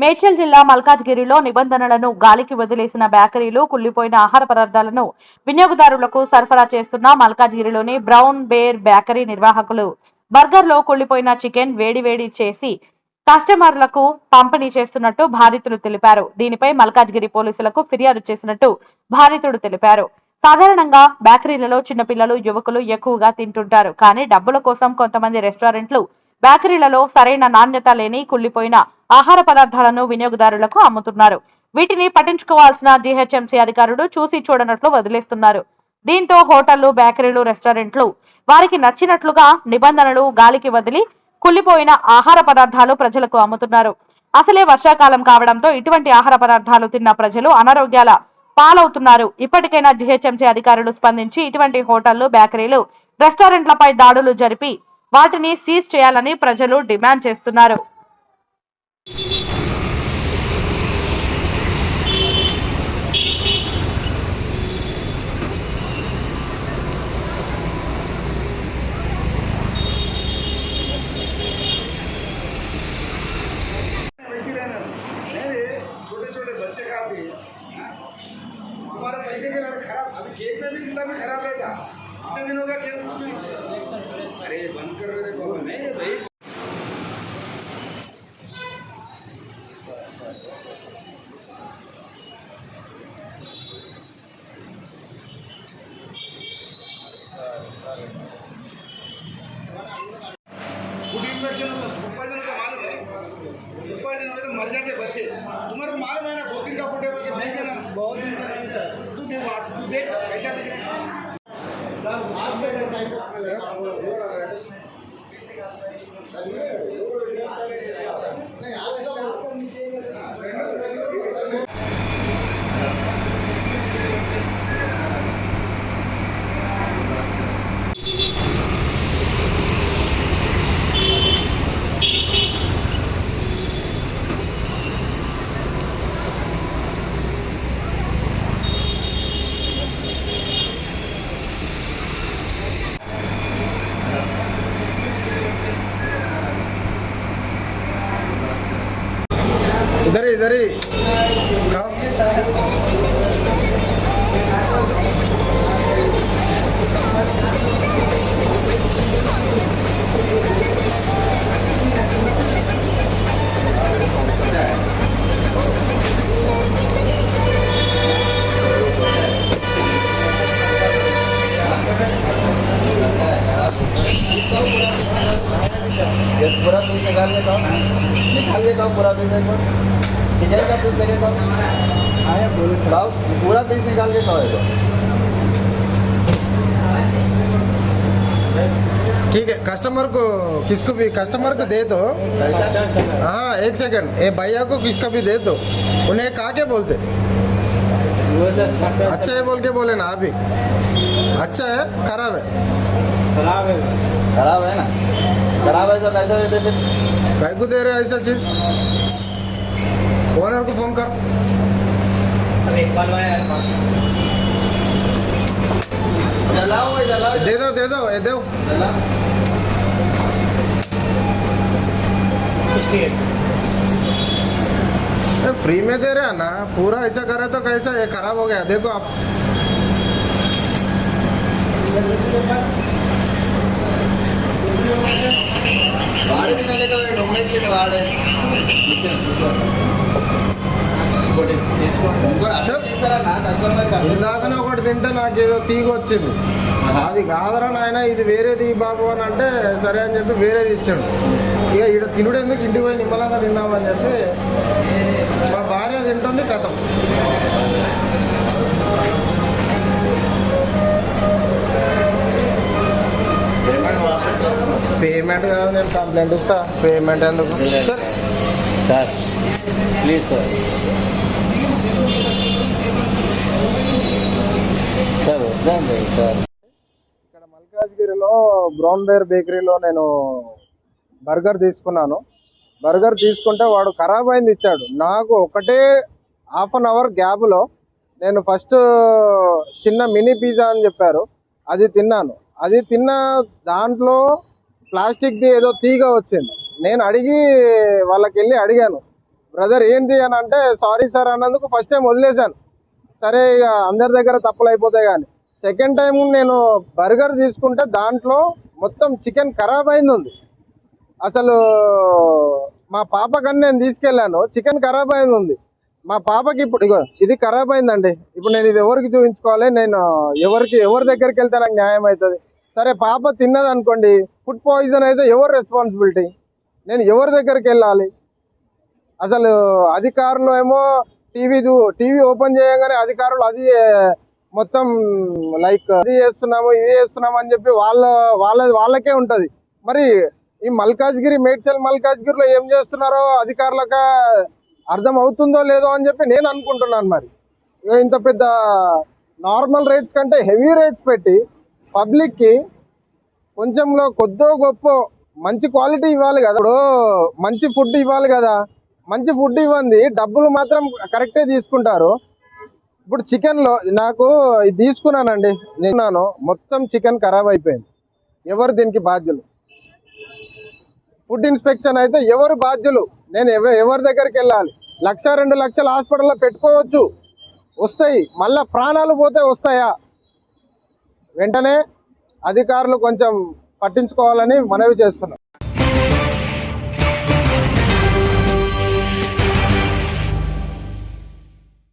మేడ్చల్ జిల్లా మల్కాజ్గిరిలో నిబంధనలను గాలికి వదిలేసిన బేకరీలు కుళ్లిపోయిన ఆహార పదార్థాలను వినియోగదారులకు సరఫరా చేస్తున్న మల్కాజ్గిరిలోని బ్రౌన్ బేర్ బేకరీ నిర్వాహకులు బర్గర్లో కుళ్లిపోయిన చికెన్ వేడివేడి చేసి కస్టమర్లకు పంపిణీ చేస్తున్నట్టు బాధితులు తెలిపారు. దీనిపై మల్కాజ్గిరి పోలీసులకు ఫిర్యాదు చేసినట్టు బాధితుడు తెలిపారు. సాధారణంగా బేకరీలలో చిన్నపిల్లలు, యువకులు ఎక్కువగా తింటుంటారు. కానీ డబ్బుల కోసం కొంతమంది రెస్టారెంట్లు బేకరీలలో సరైన నాణ్యత లేని కుళ్లిపోయిన ఆహార పదార్థాలను వినియోగదారులకు అమ్ముతున్నారు. వీటిని పట్టించుకోవాల్సిన జీహెచ్ఎంసీ అధికారులు చూసి చూడనట్లు వదిలేస్తున్నారు. దీంతో హోటళ్లు, బేకరీలు, రెస్టారెంట్లు వారికి నచ్చినట్లుగా నిబంధనలు గాలికి వదిలి కుళ్లిపోయిన ఆహార పదార్థాలు ప్రజలకు అమ్ముతున్నారు. అసలే వర్షాకాలం కావడంతో ఇటువంటి ఆహార పదార్థాలు తిన్న ప్రజలు అనారోగ్యాల పాలవుతున్నారు. ఇప్పటికైనా జీహెచ్ఎంసీ అధికారులు స్పందించి ఇటువంటి హోటళ్లు, బేకరీలు, రెస్టారెంట్లపై దాడులు జరిపి వాటిని సీజ్ చేయాలని ప్రజలు డిమాండ్ చేస్తున్నారు. छोटे बच्चे खाते तुम्हारे पैसे के लिए खराब अभी केक में भी कितना भी खराब रहेगा कितने दिन हो गया केक उसमें अरे बंद कर रहे बाबा नहीं रे भाई फूड इन्फेक्शन फूड पॉइजन होता मालूम है फूड पॉइजन हुए तो मर जाते बच्चे तुम्हारे को मालूम है ना बहुत दिन का फूड है बोल के नहीं से ना बहुत दिन का नहीं सर तू देख कैसा दिख रहा है इधर ही पूरा पीस निकाल लेता हूँ पूरा पीस चिकन का पीस लेता हूँ आया पूरा पीस निकाल के खाओ ठीक है। कस्टमर को दे दो। हाँ एक सेकंड ये भैया को किसका भी दे दो उन्हें कहा के बोलते अच्छा है बोल के बोले ना अभी अच्छा है खराब है ना खराब है तो कैसा देते फिर कहीं को दे रहे ऐसा चीज ओनर को फोन कर दे दो फ्री में दे रहे ना पूरा ऐसा करे तो कैसा ये खराब हो गया देखो आप వాడే తినలేక డొమ్మైకి వాడే ఇందాకనే ఒకటి తింటే నాకు ఏదో తీగ వచ్చింది అది కాదరా నాయన ఇది వేరేది బాబు అని అంటే సరే అని చెప్పి వేరేది ఇచ్చాడు. ఇక ఇక్కడ తినుడు ఎందుకు ఇంటికి పోయి నిమ్మలంగా తిందామని చెప్పి మా భార్య తింటుంది కథం పేమెంట్ కాదు నేను కంప్లైంట్ ఇస్తా పేమెంట్ ఎందుకు sir sir please sir sir వద్దండి సార్ ఇక్కడ మల్కాజ్గిరిలో బ్రౌన్ బేర్ బేకరీలో నేను బర్గర్ తీసుకున్నాను. బర్గర్ తీసుకుంటే వాడు ఖరాబ్ అయింది ఇచ్చాడు. నాకు ఒకటే హాఫ్ అన్ అవర్ గ్యాప్లో నేను ఫస్ట్ చిన్న మినీ పిజ్జా అని చెప్పారు అది తిన్నాను. అది తిన్న దాంట్లో ప్లాస్టిక్ది ఏదో తీగ వచ్చింది. నేను వాళ్ళకి వెళ్ళి అడిగాను బ్రదర్ ఏంటి అని అంటే సారీ సార్ అన్నందుకు ఫస్ట్ టైం వదిలేశాను. సరే ఇక అందరి దగ్గర తప్పులు అయిపోతాయి కానీ సెకండ్ టైం నేను బర్గర్ తీసుకుంటే దాంట్లో మొత్తం చికెన్ ఖరాబ్ అయింది ఉంది. అసలు మా పాపకని నేను తీసుకెళ్ళాను, చికెన్ ఖరాబ్ అయింది ఉంది. మా పాపకి ఇప్పుడు ఇగో ఇది ఖరాబ్ అయిందండి. ఇప్పుడు నేను ఇది ఎవరికి చూపించుకోవాలి? నేను ఎవరి దగ్గరికి వెళ్తే నాకు న్యాయం అవుతుంది? సరే పాప తిన్నది అనుకోండి, ఫుడ్ పాయిజన్ అయితే ఎవరు రెస్పాన్సిబిలిటీ? నేను ఎవరి దగ్గరికి వెళ్ళాలి? అసలు అధికారులు ఏమో టీవీ ఓపెన్ చేయగానే అధికారులు అది మొత్తం లైక్ అది చేస్తున్నాము ఇది చేస్తున్నాము అని చెప్పి వాళ్ళకే ఉంటది. మరి ఈ మేడ్చల్ మల్కాజ్గిరిలో ఏం చేస్తున్నారో అధికారులకు అర్థం అవుతుందో లేదో అని చెప్పి నేను అనుకుంటున్నాను. మరి ఇంత పెద్ద నార్మల్ రేట్స్ కంటే హెవీ రేట్స్ పెట్టి పబ్లిక్కి కొంచెంలో కొద్దో గొప్ప మంచి క్వాలిటీ ఇవ్వాలి కదా. ఇప్పుడు మంచి ఫుడ్ ఇవ్వాలి కదా. మంచి ఫుడ్ ఇవ్వండి, డబ్బులు మాత్రం కరెక్టే తీసుకుంటారు. ఇప్పుడు చికెన్లో నాకు ఇది తీసుకున్నానండి, నేను మొత్తం చికెన్ ఖరాబ్ అయిపోయింది. ఎవరు దీనికి బాధ్యులు? ఫుడ్ ఇన్స్పెక్షన్ అయితే ఎవరు బాధ్యులు? నేను ఎవరి దగ్గరికి వెళ్ళాలి? 1-2 లక్షలు హాస్పిటల్లో పెట్టుకోవచ్చు, వస్తాయి. మళ్ళా ప్రాణాలు పోతే వస్తాయా? వెంటనే అధికారులు కొంచెం పట్టించుకోవాలని మనవి చేస్తున్నాను.